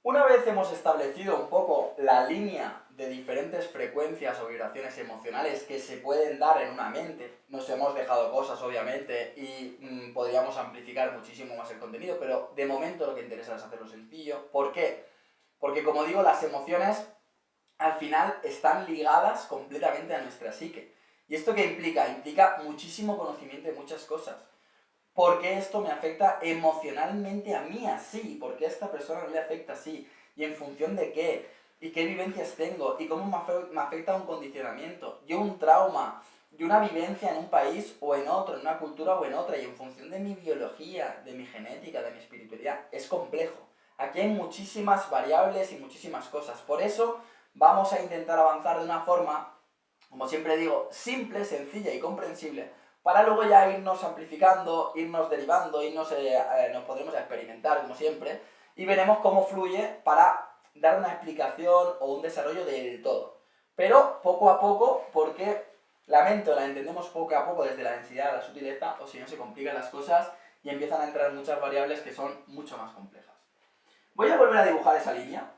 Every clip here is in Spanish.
Una vez hemos establecido un poco la línea de diferentes frecuencias o vibraciones emocionales que se pueden dar en una mente, nos hemos dejado cosas obviamente y podríamos amplificar muchísimo más el contenido, pero de momento lo que interesa es hacerlo sencillo. ¿Por qué? Porque como digo, las emociones al final están ligadas completamente a nuestra psique. ¿Y esto qué implica? Implica muchísimo conocimiento de muchas cosas. ¿Por qué esto me afecta emocionalmente a mí así? ¿Por qué a esta persona no le afecta así? ¿Y en función de qué? ¿Y qué vivencias tengo? ¿Y cómo me afecta un condicionamiento? Yo un trauma, y una vivencia en un país o en otro, en una cultura o en otra, y en función de mi biología, de mi genética, de mi espiritualidad, es complejo. Aquí hay muchísimas variables y muchísimas cosas. Por eso vamos a intentar avanzar de una forma, como siempre digo, simple, sencilla y comprensible, para luego ya irnos amplificando, irnos derivando, nos podremos experimentar como siempre, y veremos cómo fluye para dar una explicación o un desarrollo del todo. Pero poco a poco, porque la mente la entendemos poco a poco desde la densidad a la sutileza, o si no se complican las cosas y empiezan a entrar muchas variables que son mucho más complejas. Voy a volver a dibujar esa línea,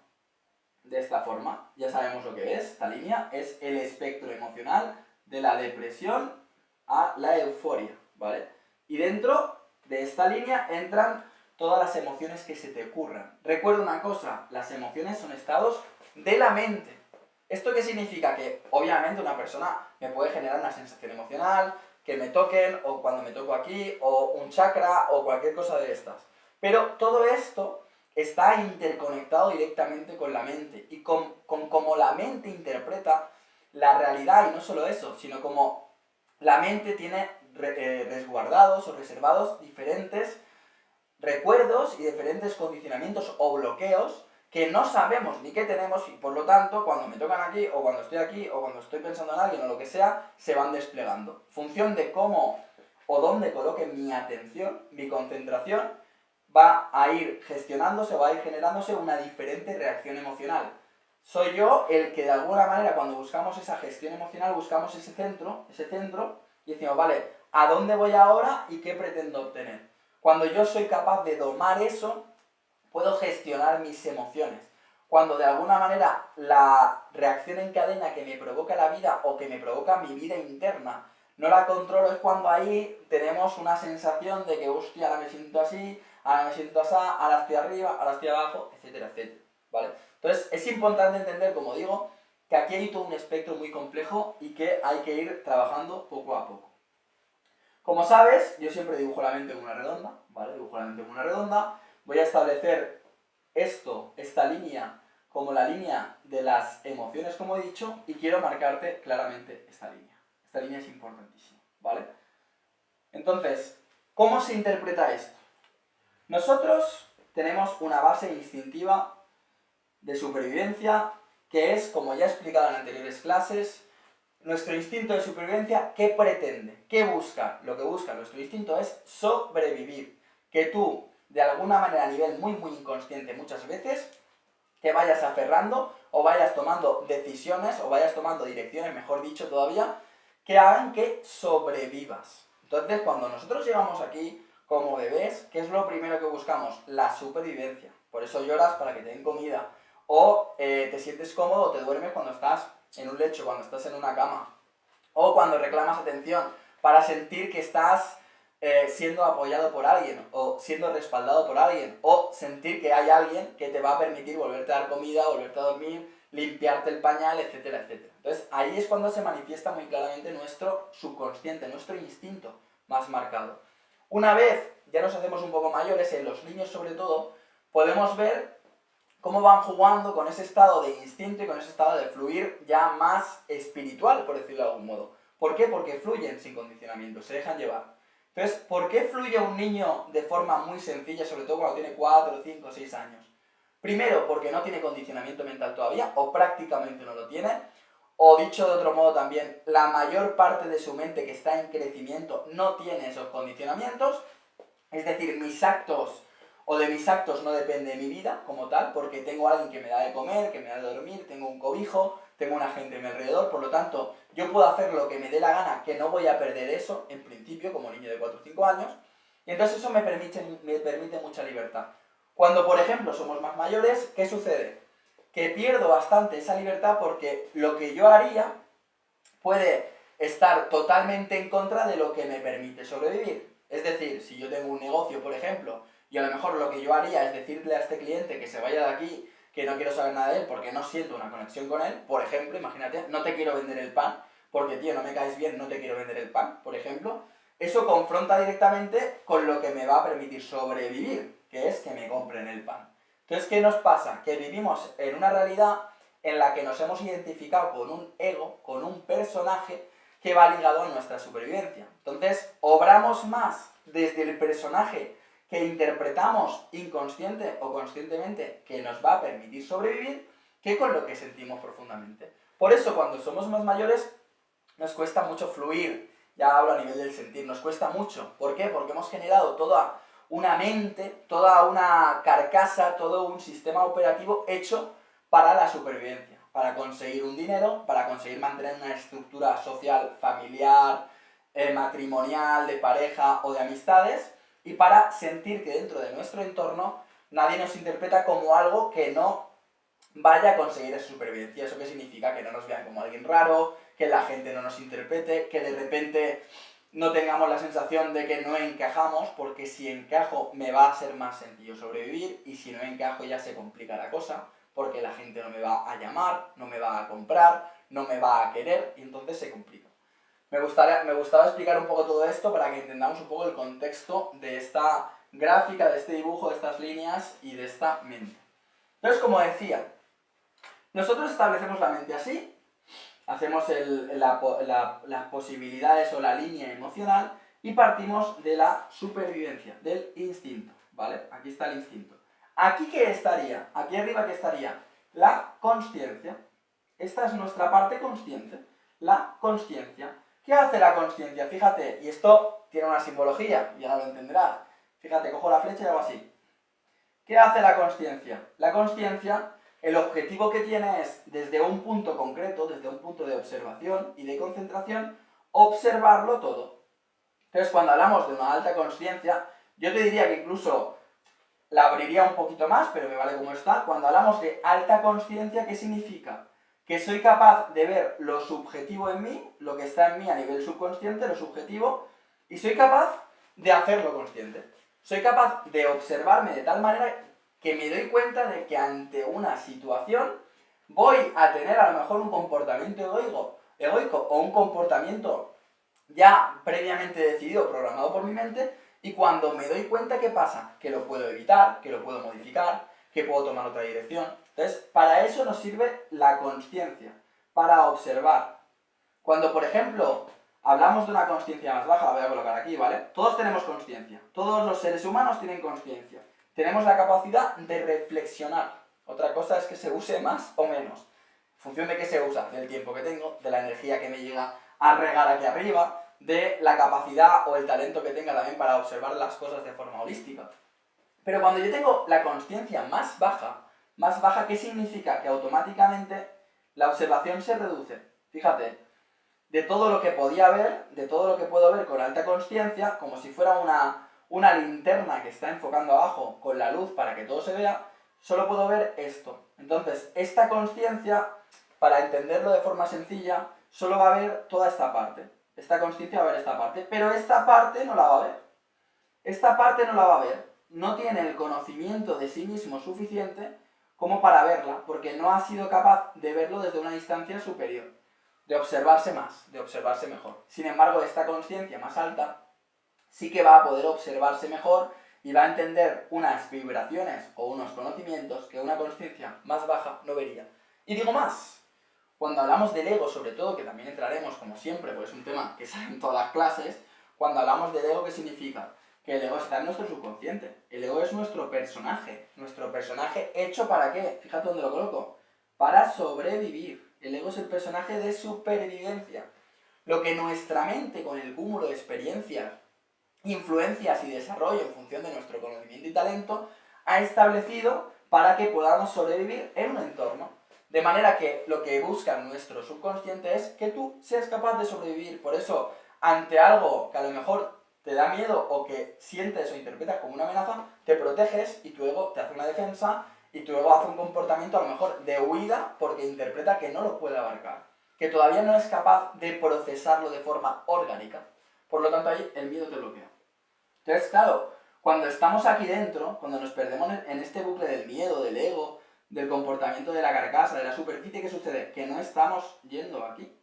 de esta forma. Ya sabemos lo que es. Esta línea es el espectro emocional de la depresión a la euforia, ¿vale? Y dentro de esta línea entran todas las emociones que se te ocurran. Recuerda una cosa, las emociones son estados de la mente. ¿Esto qué significa? Que obviamente una persona me puede generar una sensación emocional, que me toquen, o cuando me toco aquí, o un chakra, o cualquier cosa de estas. Pero todo esto está interconectado directamente con la mente y con cómo la mente interpreta la realidad, y no solo eso, sino como la mente tiene resguardados o reservados diferentes recuerdos y diferentes condicionamientos o bloqueos que no sabemos ni qué tenemos, y por lo tanto cuando me tocan aquí o cuando estoy aquí o cuando estoy pensando en alguien o lo que sea, se van desplegando. Función de cómo o dónde coloque mi atención, mi concentración, va a ir gestionándose, va a ir generándose una diferente reacción emocional. Soy yo el que de alguna manera cuando buscamos esa gestión emocional buscamos ese centro y decimos, vale, ¿a dónde voy ahora y qué pretendo obtener? Cuando yo soy capaz de domar eso, puedo gestionar mis emociones. Cuando de alguna manera la reacción en cadena que me provoca la vida o que me provoca mi vida interna no la controlo, es cuando ahí tenemos una sensación de que, hostia, ahora me siento así, ahora me siento así, ahora estoy arriba, ahora estoy abajo, etcétera, etcétera, ¿vale? Entonces es importante entender, como digo, que aquí hay todo un espectro muy complejo y que hay que ir trabajando poco a poco. Como sabes, yo siempre dibujo la mente en una redonda, ¿vale? Dibujo la mente en una redonda. Voy a establecer esta línea, como la línea de las emociones, como he dicho, y quiero marcarte claramente esta línea. Esta línea es importantísima, ¿vale? Entonces, ¿cómo se interpreta esto? Nosotros tenemos una base instintiva de supervivencia que es, como ya he explicado en anteriores clases, nuestro instinto de supervivencia. ¿Qué pretende? ¿Qué busca? Lo que busca nuestro instinto es sobrevivir. Que tú, de alguna manera a nivel muy inconsciente muchas veces, te vayas aferrando o vayas tomando decisiones o vayas tomando direcciones, mejor dicho todavía, que hagan que sobrevivas. Entonces, cuando nosotros llegamos aquí como bebés, ¿qué es lo primero que buscamos? La supervivencia. Por eso lloras para que te den comida. O te sientes cómodo o te duermes cuando estás en un lecho, cuando estás en una cama. O cuando reclamas atención para sentir que estás siendo apoyado por alguien o siendo respaldado por alguien, o sentir que hay alguien que te va a permitir volverte a dar comida, volverte a dormir, limpiarte el pañal, etcétera, etcétera. Entonces ahí es cuando se manifiesta muy claramente nuestro subconsciente, nuestro instinto más marcado. Una vez ya nos hacemos un poco mayores, en los niños sobre todo, podemos ver cómo van jugando con ese estado de instinto y con ese estado de fluir ya más espiritual, por decirlo de algún modo. ¿Por qué? Porque fluyen sin condicionamiento, se dejan llevar. Entonces, ¿por qué fluye un niño de forma muy sencilla, sobre todo cuando tiene 4, 5, 6 años? Primero, porque no tiene condicionamiento mental todavía, o prácticamente no lo tiene, o dicho de otro modo también, la mayor parte de su mente que está en crecimiento no tiene esos condicionamientos, es decir, de mis actos no depende mi vida como tal, porque tengo a alguien que me da de comer, que me da de dormir, tengo un cobijo, tengo una gente a mi alrededor, por lo tanto, yo puedo hacer lo que me dé la gana, que no voy a perder eso, en principio, como niño de 4 o 5 años, y entonces eso me permite mucha libertad. Cuando, por ejemplo, somos más mayores, ¿qué sucede? Que pierdo bastante esa libertad porque lo que yo haría puede estar totalmente en contra de lo que me permite sobrevivir. Es decir, si yo tengo un negocio, por ejemplo, y a lo mejor lo que yo haría es decirle a este cliente que se vaya de aquí, que no quiero saber nada de él porque no siento una conexión con él, por ejemplo, imagínate, no te quiero vender el pan, porque tío, no me caes bien, no te quiero vender el pan, por ejemplo, eso confronta directamente con lo que me va a permitir sobrevivir, que es que me compren el pan. Entonces, ¿qué nos pasa? Que vivimos en una realidad en la que nos hemos identificado con un ego, con un personaje que va ligado a nuestra supervivencia. Entonces, obramos más desde el personaje que interpretamos inconsciente o conscientemente que nos va a permitir sobrevivir que con lo que sentimos profundamente. Por eso, cuando somos más mayores, nos cuesta mucho fluir. Ya hablo a nivel del sentir, nos cuesta mucho. ¿Por qué? Porque hemos generado toda una mente, toda una carcasa, todo un sistema operativo hecho para la supervivencia, para conseguir un dinero, para conseguir mantener una estructura social, familiar, matrimonial, de pareja o de amistades, y para sentir que dentro de nuestro entorno nadie nos interpreta como algo que no vaya a conseguir esa supervivencia. ¿Eso qué significa? Que no nos vean como alguien raro, que la gente no nos interprete, que de repente no tengamos la sensación de que no encajamos, porque si encajo me va a ser más sencillo sobrevivir, y si no encajo ya se complica la cosa, porque la gente no me va a llamar, no me va a comprar, no me va a querer, y entonces se complica. Me gustaba explicar un poco todo esto para que entendamos un poco el contexto de esta gráfica, de este dibujo, de estas líneas y de esta mente. Entonces, como decía, nosotros establecemos la mente así, hacemos las posibilidades o la línea emocional y partimos de la supervivencia, del instinto, ¿vale? Aquí está el instinto. ¿Aquí qué estaría? Aquí arriba ¿qué estaría? La consciencia. Esta es nuestra parte consciente, la consciencia. ¿Qué hace la consciencia? Fíjate, y esto tiene una simbología, ya lo entenderás. Fíjate, cojo la flecha y hago así. ¿Qué hace la consciencia? La consciencia, el objetivo que tiene es, desde un punto concreto, desde un punto de observación y de concentración, observarlo todo. Entonces, cuando hablamos de una alta consciencia, yo te diría que incluso la abriría un poquito más, pero me vale como está. Cuando hablamos de alta consciencia, ¿qué significa? Que soy capaz de ver lo subjetivo en mí, lo que está en mí a nivel subconsciente, lo subjetivo, y soy capaz de hacerlo consciente. Soy capaz de observarme de tal manera que me doy cuenta de que ante una situación voy a tener a lo mejor un comportamiento egoico o un comportamiento ya previamente decidido, programado por mi mente, y cuando me doy cuenta, ¿qué pasa? Que lo puedo evitar, que lo puedo modificar, que puedo tomar otra dirección. Entonces, para eso nos sirve la consciencia, para observar. Cuando, por ejemplo, hablamos de una consciencia más baja, la voy a colocar aquí, ¿vale? Todos tenemos consciencia, todos los seres humanos tienen consciencia. Tenemos la capacidad de reflexionar. Otra cosa es que se use más o menos. En función de qué se usa, del tiempo que tengo, de la energía que me llega a regar aquí arriba, de la capacidad o el talento que tenga también para observar las cosas de forma holística. Pero cuando yo tengo la consciencia más baja, ¿qué significa? Que automáticamente la observación se reduce. Fíjate, de todo lo que podía ver, de todo lo que puedo ver con alta consciencia, como si fuera una linterna que está enfocando abajo con la luz para que todo se vea, solo puedo ver esto. Entonces, esta consciencia, para entenderlo de forma sencilla, solo va a ver toda esta parte. Esta consciencia va a ver esta parte, pero esta parte no la va a ver. Esta parte no la va a ver. No tiene el conocimiento de sí mismo suficiente como para verla, porque no ha sido capaz de verlo desde una distancia superior, de observarse más, de observarse mejor. Sin embargo, esta consciencia más alta sí que va a poder observarse mejor y va a entender unas vibraciones o unos conocimientos que una consciencia más baja no vería. Y digo más, cuando hablamos del ego, sobre todo, que también entraremos como siempre, porque es un tema que sale en todas las clases, cuando hablamos del ego, ¿qué significa? Que el ego está en nuestro subconsciente. El ego es nuestro personaje hecho ¿para qué? Fíjate dónde lo coloco. Para sobrevivir. El ego es el personaje de supervivencia. Lo que nuestra mente, con el cúmulo de experiencias, influencias y desarrollo en función de nuestro conocimiento y talento, ha establecido para que podamos sobrevivir en un entorno. De manera que lo que busca nuestro subconsciente es que tú seas capaz de sobrevivir. Por eso, ante algo que a lo mejor te da miedo o que sientes o interpretas como una amenaza, te proteges y tu ego te hace una defensa y tu ego hace un comportamiento a lo mejor de huida porque interpreta que no lo puede abarcar, que todavía no es capaz de procesarlo de forma orgánica. Por lo tanto, ahí el miedo te bloquea. Entonces, claro, cuando estamos aquí dentro, cuando nos perdemos en este bucle del miedo, del ego, del comportamiento de la carcasa, de la superficie, ¿qué sucede? Que no estamos yendo aquí.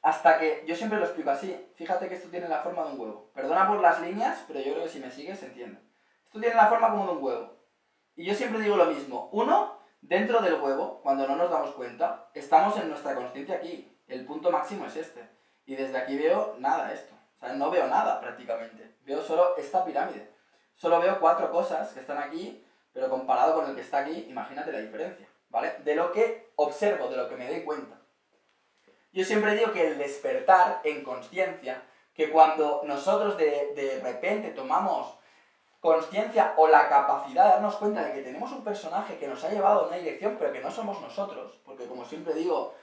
Hasta que, yo siempre lo explico así, fíjate que esto tiene la forma de un huevo. Perdona por las líneas, pero yo creo que si me sigues se entiende. Esto tiene la forma como de un huevo. Y yo siempre digo lo mismo. Uno, dentro del huevo, cuando no nos damos cuenta, estamos en nuestra consciencia aquí. El punto máximo es este. Y desde aquí veo nada esto. O sea, no veo nada prácticamente. Veo solo esta pirámide. Solo veo 4 cosas que están aquí, pero comparado con el que está aquí, imagínate la diferencia, ¿vale? De lo que observo, de lo que me doy cuenta. Yo siempre digo que el despertar en consciencia, que cuando nosotros de repente tomamos consciencia o la capacidad de darnos cuenta de que tenemos un personaje que nos ha llevado a una dirección, pero que no somos nosotros, porque como siempre digo,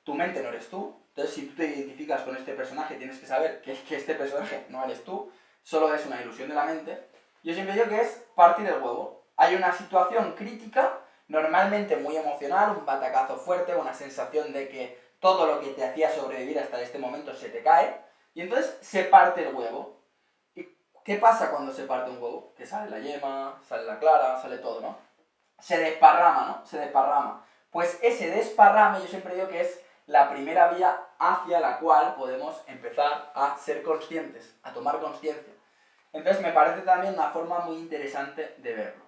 tu mente no eres tú, entonces si tú te identificas con este personaje tienes que saber que este personaje no eres tú, solo es una ilusión de la mente. Yo siempre digo que es partir del huevo. Hay una situación crítica, normalmente muy emocional, un batacazo fuerte, una sensación de que todo lo que te hacía sobrevivir hasta este momento se te cae, y entonces se parte el huevo. ¿Y qué pasa cuando se parte un huevo? Que sale la yema, sale la clara, sale todo, ¿no? Se desparrama, ¿no? Se desparrama. Pues ese desparrame yo siempre digo que es la primera vía hacia la cual podemos empezar a ser conscientes, a tomar conciencia. Entonces me parece también una forma muy interesante de verlo.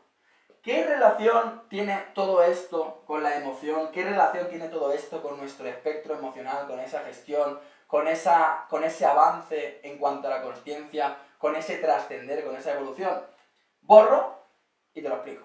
¿Qué relación tiene todo esto con la emoción? ¿Qué relación tiene todo esto con nuestro espectro emocional, con esa gestión, con ese avance en cuanto a la consciencia, con ese trascender, con esa evolución? Borro y te lo explico.